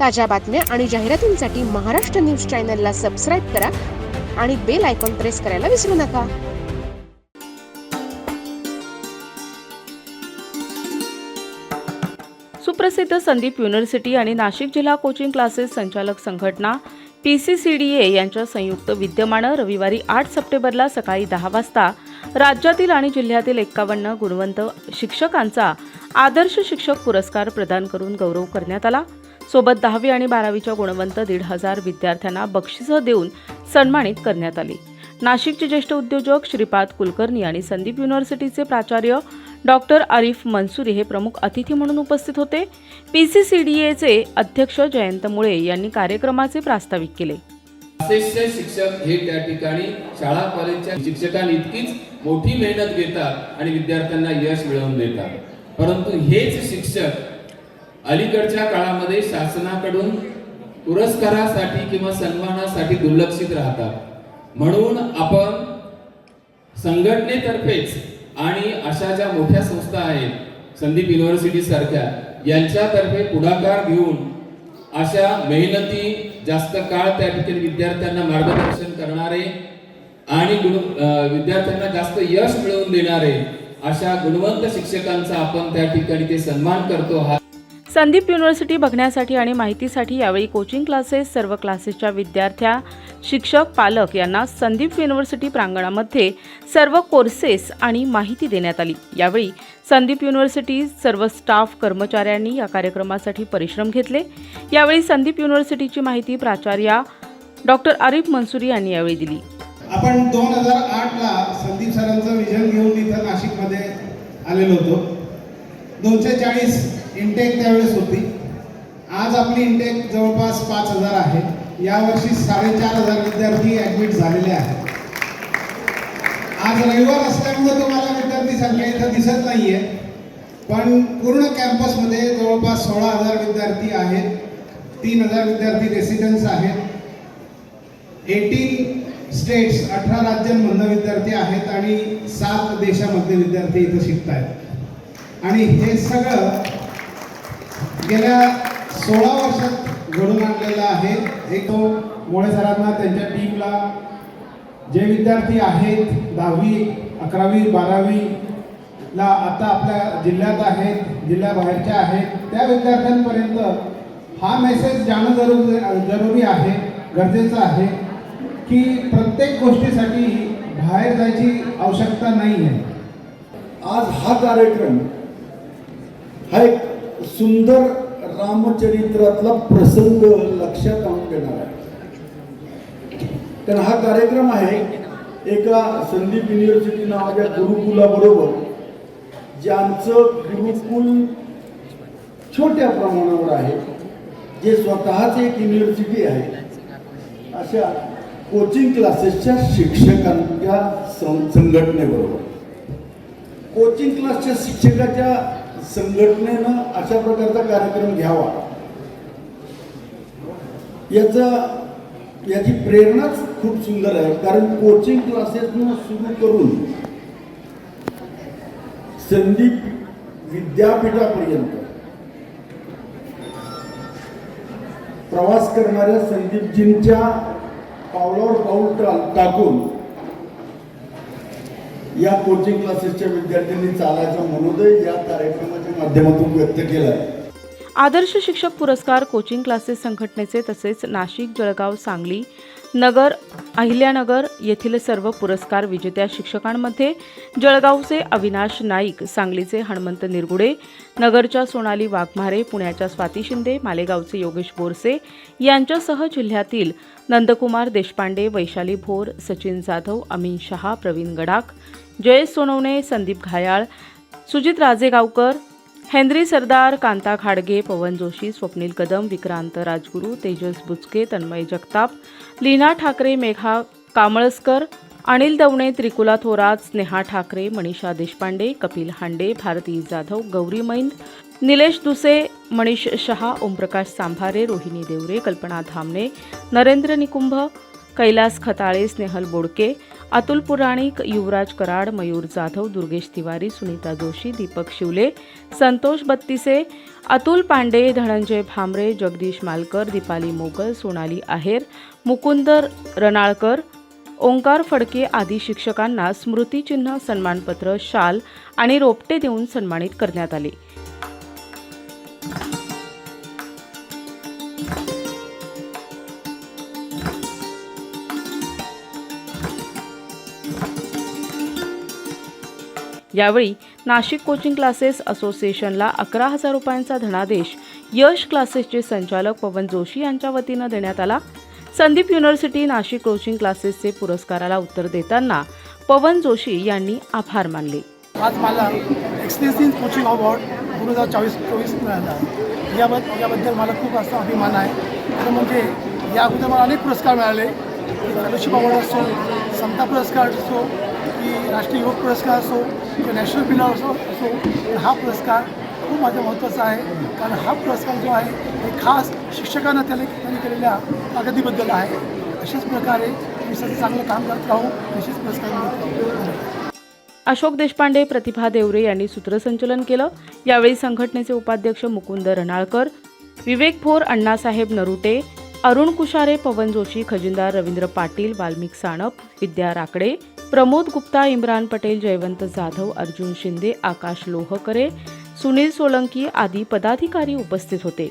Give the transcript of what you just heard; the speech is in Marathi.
ताज्या बातम्या आणि जाहिरातींसाठी महाराष्ट्र न्यूज चॅनलला सबस्क्राईब करा आणि बेल आयकॉन प्रेस करायला विसरू नका. सुप्रसिद्ध संदीप युनिव्हर्सिटी आणि नाशिक जिल्हा कोचिंग क्लासेस संचालक संघटना PCCDA यांच्या संयुक्त विद्यमानं रविवारी 8 सप्टेंबरला सकाळी 10 वाजता राज्यातील आणि जिल्ह्यातील 51 गुणवंत शिक्षकांचा आदर्श शिक्षक पुरस्कार प्रदान करून गौरव करण्यात आला. सोबत 10वी आणि 12वीच्या गुणवंत 1,500 विद्यार्थ्यांना बक्षिसं देऊन सन्मानित करण्यात आले. नाशिकचे ज्येष्ठ उद्योजक श्रीपाद कुलकर्णी आणि संदीप युनिव्हर्सिटीचे प्राचार्य डॉक्टर आरिफ मंसुरी हे प्रमुख अतिथी म्हणून उपस्थित होते. PCCDAचे अध्यक्ष जयंत मुळे यांनी कार्यक्रमाचे प्रास्ताविक केले. शिक्षक हे त्या ठिकाणी शाळा कॉलेजच्या शिक्षकांनी इतकीच मोठी मेहनत घेतात आणि विद्यार्थ्यांना यश मिळवून देतात, परंतु हेच शिक्षक अलीकडच्या काळामध्ये शासनाकडून पुरस्कारासाठी किंवा सन्मानासाठी दुर्लक्षित राहतात. म्हणून आपण संघटनेतर्फेच आणि अशा ज्या मोठ्या संस्था आहेत संदीप युनिव्हर्सिटी सारख्या यांच्यातर्फे पुढाकार घेऊन अशा मेहनती जास्त काळ त्या ठिकाणी विद्यार्थ्यांना मार्गदर्शन करणारे आणि विद्यार्थ्यांना जास्त यश मिळवून देणारे अशा गुणवंत शिक्षकांचा आपण त्या ठिकाणी ते सन्मान करतो. संदीप युनिव्हर्सिटी बघण्यासाठी आणि माहितीसाठी यावेळी कोचिंग क्लासेस, सर्व क्लासेसच्या विद्यार्थ्या, शिक्षक, पालक यांना संदीप युनिव्हर्सिटी प्रांगणामध्ये सर्व कोर्सेस आणि माहिती देण्यात आली. यावेळी संदीप युनिव्हर्सिटी सर्व स्टाफ कर्मचाऱ्यांनी या कार्यक्रमासाठी परिश्रम घेतले. यावेळी संदीप युनिव्हर्सिटीची माहिती प्राचार्य डॉक्टर आरिफ मंसुरी यांनी यावेळी दिली. आपण 2008ला संदीप सरांचं विजन घेऊन इथं नाशिकमध्ये आलेलो होतो. 240 इंटेक त्यावेळेस होती. आज आपली इंटेक जवळपास 5,000 आहे. यावर्षी 4,500 विद्यार्थी ऍडमिट झालेले आहेत. आज रविवार असल्यामुळे तुम्हाला विद्यार्थी संख्या इथं दिसत नाहीये, पण पूर्ण कॅम्पसमध्ये जवळपास 16,000 विद्यार्थी आहेत. 3,000 विद्यार्थी रेसिडेंट्स आहेत. 18 स्टेट्स 18 राज्यांमधून विद्यार्थी आहेत आणि 7 देशामधले विद्यार्थी इथं शिकत आहेत. आणि हे सगळं गेल्या 16 वर्षात घडून आणलेलं आहे. एक तो मोळे सरांना, त्यांच्या टीमला जे विद्यार्थी आहेत 10वी, 11वी, 12वीला आता आपल्या जिल्ह्यात आहेत, जिल्ह्याबाहेरच्या आहेत, त्या विद्यार्थ्यांपर्यंत हा मेसेज जाणं जरुरी आहे, गरजेचं आहे की प्रत्येक गोष्टीसाठी बाहेर जायची आवश्यकता नाही आहे. आज हा कार्यक्रम हा एक सुंदर रामचरित्रातला प्रसंग लक्षात आणून देणार आहे. कारण हा कार्यक्रम आहे एका संदीप युनिव्हर्सिटी नावाच्या गुरुकुलाबरोबर, ज्यांचं गुरुकुल छोट्या प्रमाणावर आहे, जे स्वतःच एक युनिव्हर्सिटी आहे, अशा कोचिंग क्लासेसच्या शिक्षकांच्या संघटनेबरोबर. कोचिंग क्लासच्या शिक्षकाच्या संघटनेनं अशा प्रकारचा कार्यक्रम घ्यावा, याची प्रेरणाच खूप सुंदर आहे. कारण कोचिंग क्लासेसनं सुरू करून संदीप विद्यापीठापर्यंत प्रवास करणाऱ्या संदीपजींच्या पावलावर पाऊल टाकून या कोचिंग क्लासेसच्या विद्यार्थ्यांनी चालायचा मनोदय या कार्यक्रमाच्या माध्यमातून व्यक्त केला आहे. आदर्श शिक्षक पुरस्कार कोचिंग क्लासेस संघटनेचे तसेच नाशिक, जळगाव, सांगली, नगर, अहिल्यानगर येथील सर्व पुरस्कार विजेत्या शिक्षकांमध्ये जळगावचे अविनाश नाईक, सांगलीचे हनुमंत निरगुडे, नगरच्या सोनाली वाघमारे, पुण्याच्या स्वाती शिंदे, मालेगावचे योगेश बोरसे यांच्यासह जिल्ह्यातील नंदकुमार देशपांडे, वैशाली भोर, सचिन जाधव, अमीन शहा, प्रवीण गडाख, जयेश सोनवणे, संदीप घायाळ, सुजित राजेगावकर, हेनरी सरदार, कांता खाडगे, पवन जोशी, स्वप्नील कदम, विक्रांत राजगुरू, तेजस बुचके, तन्मय जगताप, लीना ठाकरे, मेघा कामळसकर, अनिल दवणे, त्रिकुला थोरात, स्नेहा ठाकरे, मनीषा देशपांडे, कपिल हांडे, भारती जाधव, गौरी मैंद, निलेश दुसे, मनीष शहा, ओमप्रकाश सांभारे, रोहिणी देवरे, कल्पना धामणे, नरेंद्र निकुंभ, कैलास खताळे, स्नेहल बोडके, अतुल पुराणिक, युवराज कराड, मयूर जाधव, दुर्गेश तिवारी, सुनीता जोशी, दीपक शिवले, संतोष बत्तिसे, अतुल पांडे, धनंजय भामरे, जगदीश मालकर, दीपाली मोगल, सोनाली आहेर, मुकुंद रनाळकर, ओंकार फडके आदी शिक्षकांना स्मृतिचिन्ह, सन्मानपत्र, शाल आणि रोपटे देऊन सन्मानित करण्यात आले. यावेळी नाशिक कोचिंग क्लासेस असोसिएशनला 11,000 रुपयांचा धनादेश यश क्लासेसचे संचालक पवन जोशी यांच्या वतीनं देण्यात आला. संदीप युनिव्हर्सिटी नाशिक कोचिंग क्लासेसचे पुरस्काराला उत्तर देताना पवन जोशी यांनी आभार मानले. आज मला एक्सलेन्सी कोचिंग अवॉर्ड 2024 मिळाला. याबद्दल मला खूप असा अभिमान आहे. खरं म्हणजे या अगोदर मला अनेक पुरस्कार मिळाले. फेलोशिप अवॉर्ड असो, समता पुरस्कार असो, की राष्ट्रीय युवक पुरस्कार असो, किंवा नॅशनल पिलर असो. तर हा पुरस्कार खूप माझ्या महत्त्वाचा आहे. कारण हा पुरस्कार जो आहे हे खास शिक्षकांना त्यांनी केलेल्या प्रगतीबद्दल आहे. अशाच प्रकारे मी सध्या चांगलं काम करत राहू, निश्चित पुरस्कार मिळत राहू. अशोक देशपांडे, प्रतिभा देवरे यांनी सूत्रसंचलन केलं. यावेळी संघटनेचे उपाध्यक्ष मुकुंद रनाळकर, विवेक भोर, अण्णासाहेब नरुटे, अरुण कुशारे, पवन जोशी, खजिनदार रवींद्र पाटील, वाल्मिक सानप, विद्या राकडे, प्रमोद गुप्ता, इम्रान पटेल, जयवंत जाधव, अर्जुन शिंदे, आकाश लोहकरे, सुनील सोलंकी आदी पदाधिकारी उपस्थित होते.